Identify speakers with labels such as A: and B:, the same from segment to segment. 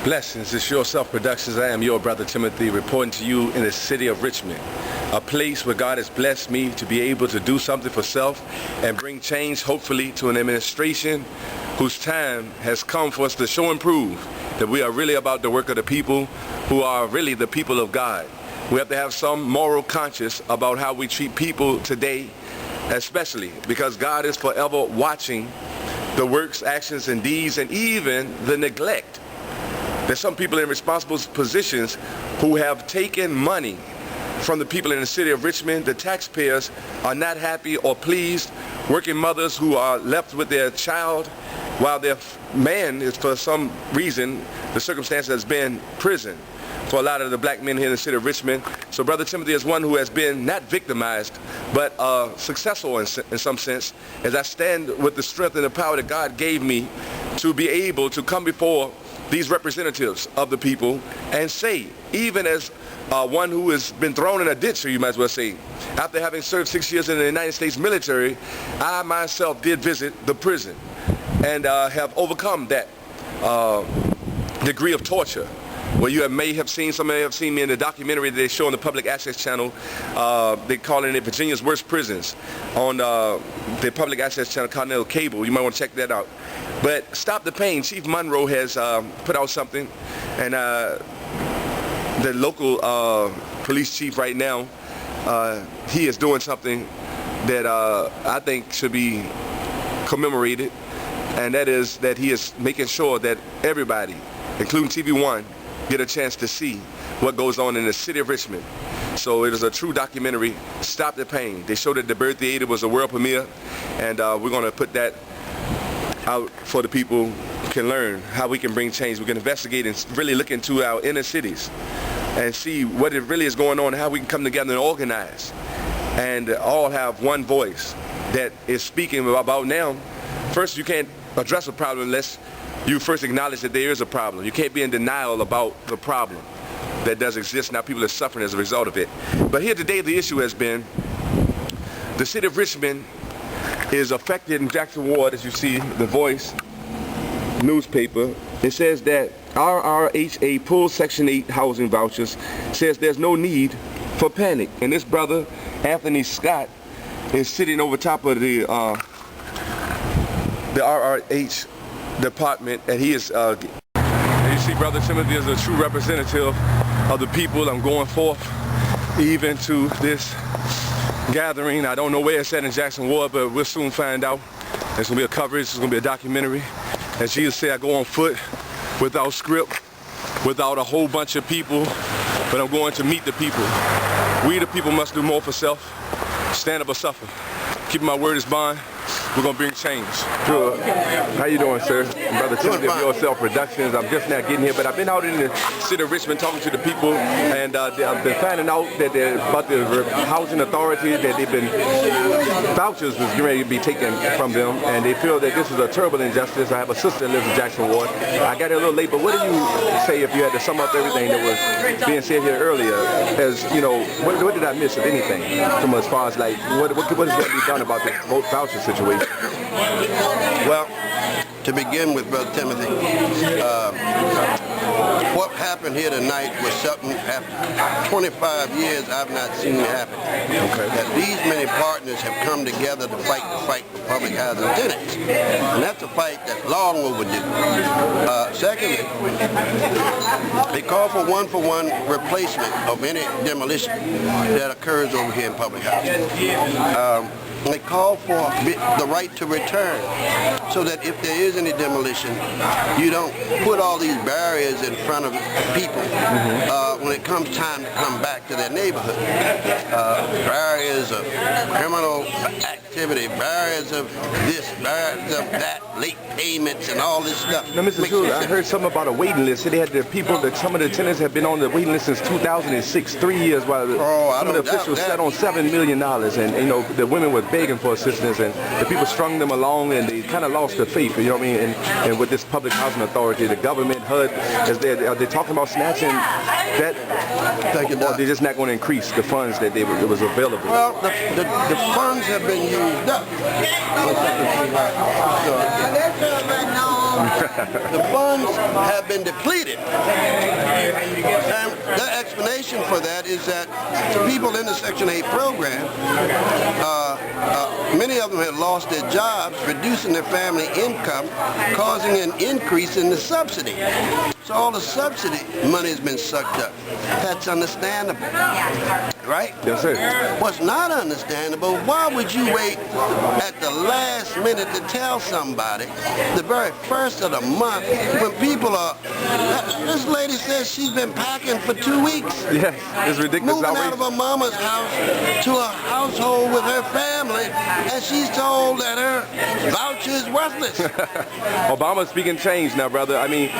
A: Blessings, it's your Self-Productions. I am your brother Timothy, reporting to you in the city of Richmond, a place where God has blessed me to be able to do something for self and bring change, hopefully, to an administration whose time has come for us to show and prove that we are really about the work of the people who are really the people of God. We have to have some moral conscience about how we treat people today, especially because God is forever watching the works, actions, and deeds, and even the neglect. There's some people in responsible positions who have taken money from the people in the city of Richmond. The taxpayers are not happy or pleased. Working mothers who are left with their child while their man is, for some reason, the circumstance has been prison for a lot of the black men here in the city of Richmond. So Brother Timothy is one who has been not victimized, but successful in some sense, as I stand with the strength and the power that God gave me to be able to come before these representatives of the people and say, even as one who has been thrown in a ditch, or you might as well say, after having served 6 years in the United States military, I myself did visit the prison and have overcome that degree of torture. Well, you may have seen, some may have seen me in the documentary that they show on the public access channel. They're calling it Virginia's Worst Prisons on the public access channel, Continental Cable. You might want to check that out. But Stop the Pain, Chief Monroe has put out something, and the local police chief right now, he is doing something that I think should be commemorated, and that is that he is making sure that everybody, including TV One, get a chance to see what goes on in the city of Richmond. So it is a true documentary, Stop the Pain. They showed that the Birth Theater was a world premiere, and we're going to put that out for the people can learn how we can bring change. We can investigate and really look into our inner cities and see what it really is going on, how we can come together and organize and all have one voice that is speaking about now. First, you can't address a problem unless you first acknowledge that there is a problem. You can't be in denial about the problem that does exist. Now people are suffering as a result of it. But here today the issue has been the city of Richmond is affected in Jackson Ward, as you see, the Voice newspaper. It says that RRHA pulls Section 8 housing vouchers, says there's no need for panic. And this brother, Anthony Scott, is sitting over top of the RRH department, and he is, and you see Brother Timothy is a true representative of the people. I'm going forth even to this gathering. I don't know where it's at in Jackson Ward, but we'll soon find out. There's going to be a coverage, there's going to be a documentary. As Jesus said, I go on foot without script, without a whole bunch of people, but I'm going to meet the people. We the people must do more for self, stand up or suffer. Keeping my word is bond. We're going to bring change. Sure. How you doing, sir? Brother Timothy of your Self-Productions. I'm just now getting here, but I've been out in the city of Richmond talking to the people, and I've been finding out that about the housing authority, that they've been, vouchers was ready to be taken from them, and they feel that this is a terrible injustice. I have a sister that lives in Jackson Ward. I got here a little late, but what do you say if you had to sum up everything that was being said here earlier? As, you know, what did I miss, if anything, from as far as like, what is going to be done about this voucher situation?
B: Well, to begin with, Brother Timothy, what happened here tonight was something after 25 years I've not seen happen. Okay. That these many partners have come together to fight the fight for public housing tenants. And that's a fight that's long overdue. Secondly, they call for one-for-one replacement of any demolition that occurs over here in public housing. They call for the right to return, so that if there is any demolition, you don't put all these barriers in front of people when it comes time to come back to their neighborhood. Barriers of criminal activity, barriers of this, barriers of that, late payments and all this stuff.
A: Now, Mr. Sewell, I heard something about a waiting list. They had the people, that some of the tenants have been on the waiting list since 2006, 3 years, while some of the officials sat on $7 million, and you know, the women were begging for assistance, and the people strung them along, and they kind of lost their faith, you know what I mean? And with this public housing authority, the government, HUD, are they talking about snatching that, or they're just not going to increase the funds that it was available?
B: Well, the funds have been used up. The funds have been depleted. And the explanation for that is that the people in the Section 8 program, many of them had lost their jobs, reducing their family income, causing an increase in the subsidy. So all the subsidy money has been sucked up. That's understandable, right?
A: Yes, sir.
B: What's not understandable, why would you wait at the last minute to tell somebody, the very first of the month, when people are, this lady says she's been packing for 2 weeks.
A: Yes, it's ridiculous.
B: Moving out of her mama's house to a household with her family, and she's told that her voucher is worthless.
A: Obama's speaking change now, brother. I mean,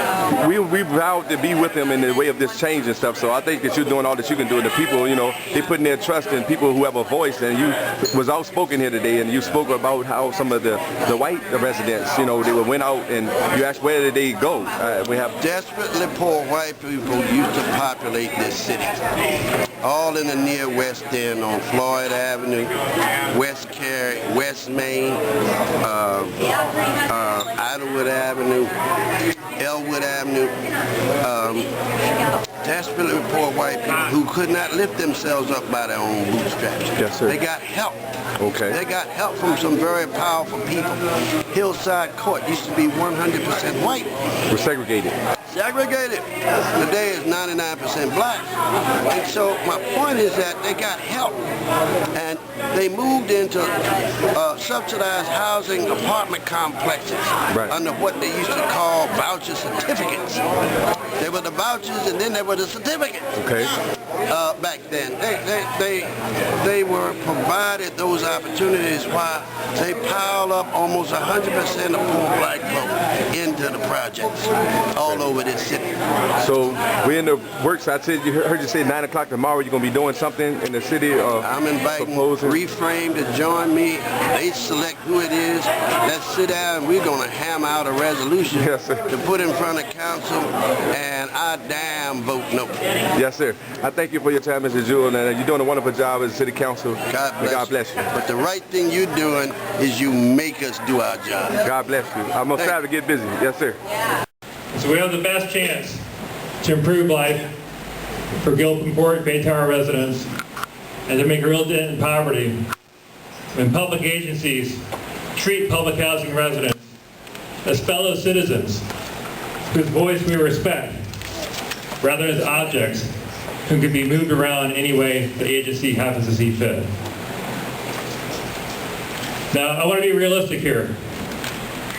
A: we vowed to be with him in the way of this change and stuff, so I think that you're doing all that you can do. And the people, you know, they putting their trust in people who have a voice, and you was outspoken here today, and you spoke about how some of the white residents, you know, they went out, and you asked where did they go. We have
B: desperately poor white people used to populate this city, all in the near West End on Floyd Avenue, West Cary, West Main, Idlewood Avenue, Elwood Avenue, desperately poor white people who could not lift themselves up by their own bootstraps.
A: Yes, sir.
B: They got help.
A: Okay.
B: They got help from some very powerful people. Hillside Court used to be 100% white.
A: We're segregated.
B: Segregated. Today is 99% black. And so my point is that they got help. And they moved into subsidized housing apartment complexes under what they used to call voucher certificates. There were the vouchers and then there were the certificates.
A: Okay.
B: Back then. They were provided those opportunities while they piled up almost 100% of poor black folk into the projects all over this city.
A: So we're in the works. I said, heard you say 9 o'clock tomorrow you're going to be doing something in the city.
B: I'm inviting Reframe to join me. They select who it is. Let's sit down and we're going to hammer out a resolution to put in front of council, and I damn vote no.
A: Yes, sir. I thank you for your time, Mr. Jewell, and you're doing a wonderful job as city council. God bless you.
B: But the right thing you're doing is you make us do our job.
A: God bless you. I'm going to try to get busy. Yes, sir.
C: So we have the best chance to improve life for Gilpin-Port and Bay Tower residents and to make a real dent in poverty when public agencies treat public housing residents as fellow citizens whose voice we respect rather as objects who can be moved around any way the agency happens to see fit. Now, I want to be realistic here.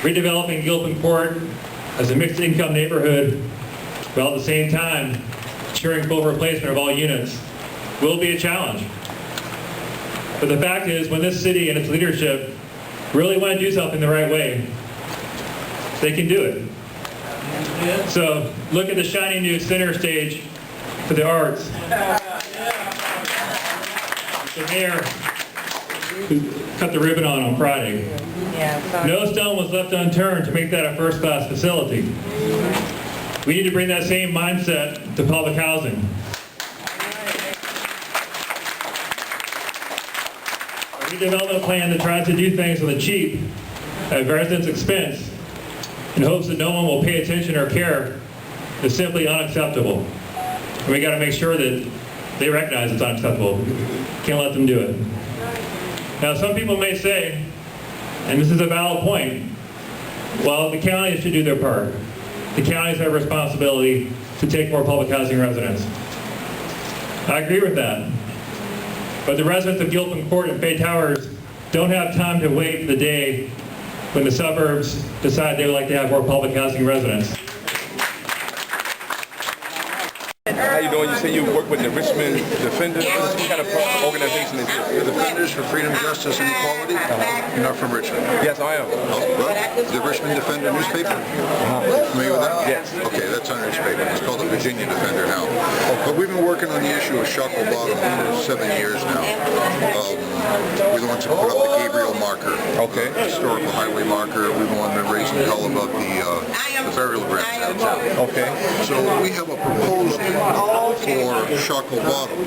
C: Redeveloping Gilpin-Port as a mixed income neighborhood, while at the same time ensuring full replacement of all units, will be a challenge. But the fact is, when this city and its leadership really want to do something the right way, they can do it. So look at the shiny new center stage for the arts. The mayor who cut the ribbon on Friday. No stone was left unturned to make that a first-class facility. We need to bring that same mindset to public housing. A redevelopment plan that tries to do things on the cheap at residents' expense in hopes that no one will pay attention or care is simply unacceptable. And we got to make sure that they recognize it's unacceptable. Can't let them do it. Now, some people may say, and this is a valid point, well, the counties should do their part. The counties have a responsibility to take more public housing residents. I agree with that. But the residents of Gilpin-Port and Bay Towers don't have time to wait for the day when the suburbs decide they would like to have more public housing residents.
A: How you doing? You say you work with the Richmond Defenders. What kind of organization is it?
D: The Defenders for Freedom, Justice, and Equality. You're not from Richmond?
A: Yes, I am.
D: The Richmond Defender newspaper? Familiar with that?
A: Yes.
D: Okay, that's our newspaper. It's called the Virginia Defender now. But we've been working on the issue of Shuckle Bottom for 7 years now. We're the ones who put up the Gabriel marker, historical highway marker. We've the ones that raised the hell about the burial ground downtown.
A: Okay.
D: So we have a proposal for Shuckle Bottom.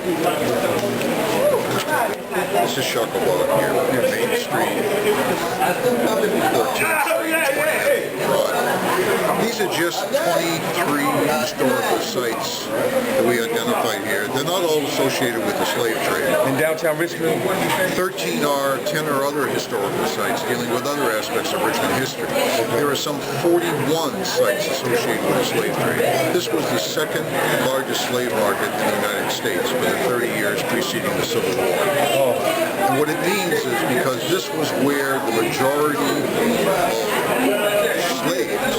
D: This is Shuckle Bottom here, Main Street, 14th Street. These are just 23 historical sites that we identified here. They're not all associated with the slave trade.
A: In downtown Richmond?
D: 13 are, 10 are other historical sites dealing with other aspects of Richmond history. There are some 41 sites associated with the slave trade. This was the second largest slave market in the United States for the 30 years preceding the Civil War. And what it means is because this was where the majority of slaves,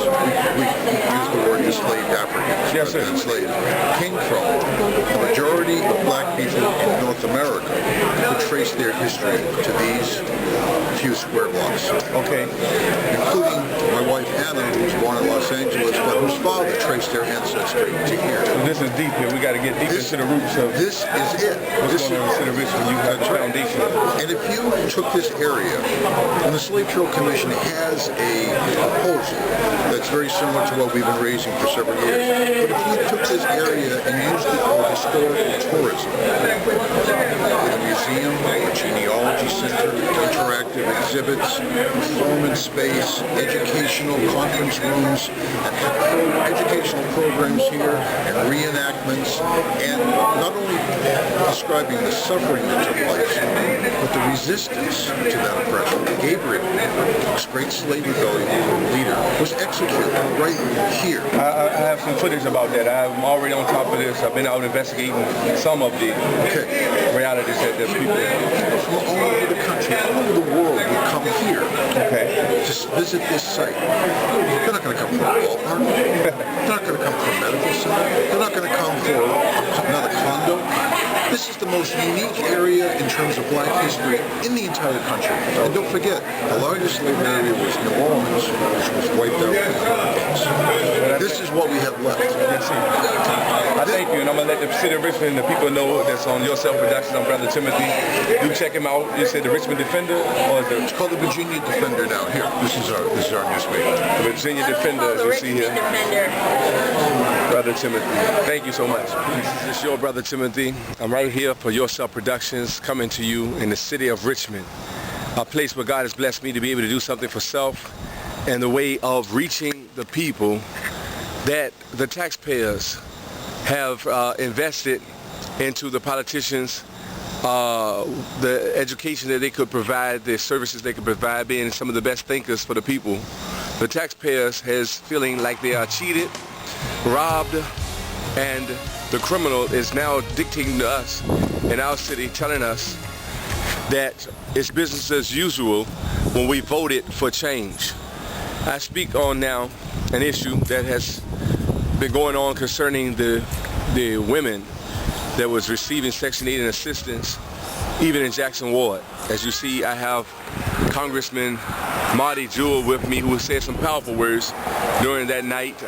D: we use the word enslaved Africans,
A: yes, sir,
D: enslaved, came from. The majority of black people in North America could trace their history to these few square blocks.
A: Okay.
D: Including my wife Anna, who was born in Los Angeles, but whose father traced their ancestry to here.
A: So this is deep here. We got to get deep into the roots of
D: this is it.
A: What's going on in the city of Richmond. You have the foundation.
D: And if you took this area, and the Slave Trail Commission has a proposal that's very similar to what we've been raising for several years, but if you took this area and used it for historical tourism, with a museum, a genealogy center, interactive exhibits, performance space, educational conference rooms, and educational programs here, and reenactments, and not only describing the suffering that took place, but the resistance to that oppression. Gabriel, this great slave rebellion leader, was executed right here.
A: I have some footage about that. I'm already on top of this. I've been out investigating some of the realities that the people
D: from all over the country, all over the world would come here to visit this site. They're not going to come for a ballpark. They're not going to come for a medical center. They're not going to come for another condo. This is the most unique area in terms of black history in the entire country. And don't forget, the largest slave area was New Orleans, which was wiped out by the Hurricanes. This is what we have left.
A: I thank you, and I'm going to let the city of Richmond and the people know that's on your self-production. I'm Brother Timothy. Do check him out. You said the Richmond Defender? Or is it?
D: It's called the Virginia Defender now. Here, this is our newspaper.
A: The Virginia Defender, as you see here. Brother Timothy. Thank you so much. This is your Brother Timothy. I'm right here for Your Self Productions, coming to you in the city of Richmond, a place where God has blessed me to be able to do something for self and the way of reaching the people that the taxpayers have invested into the politicians, the education that they could provide, the services they could provide, being some of the best thinkers for the people. The taxpayers has feeling like they are cheated, robbed, and the criminal is now dictating to us in our city, telling us that it's business as usual when we voted for change. I speak on now an issue that has been going on concerning the women that was receiving Section 8 and assistance, even in Jackson Ward. As you see, I have Congressman MARTY with me, who said some powerful words during that night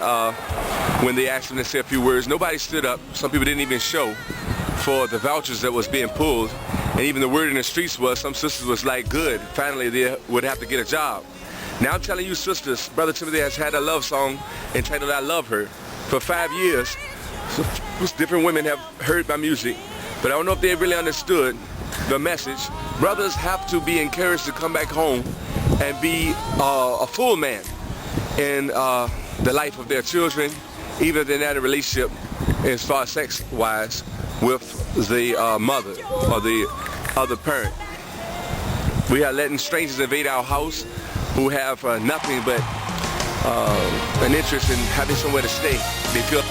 A: when they asked him to say a few words. Nobody stood up. Some people didn't even show for the vouchers that was being pulled. And even the word in the streets was, some sisters was like, good, finally they would have to get a job. Now I'm telling you sisters, Brother Timothy has had a love song entitled I Love Her for 5 years. So different women have heard my music, but I don't know if they really understood the message. Brothers have to be encouraged to come back home and be a full man in the life of their children, even if they're not in a relationship as far as sex-wise with the mother or the other parent. We are letting strangers invade our house who have nothing but an interest in having somewhere to stay. They feel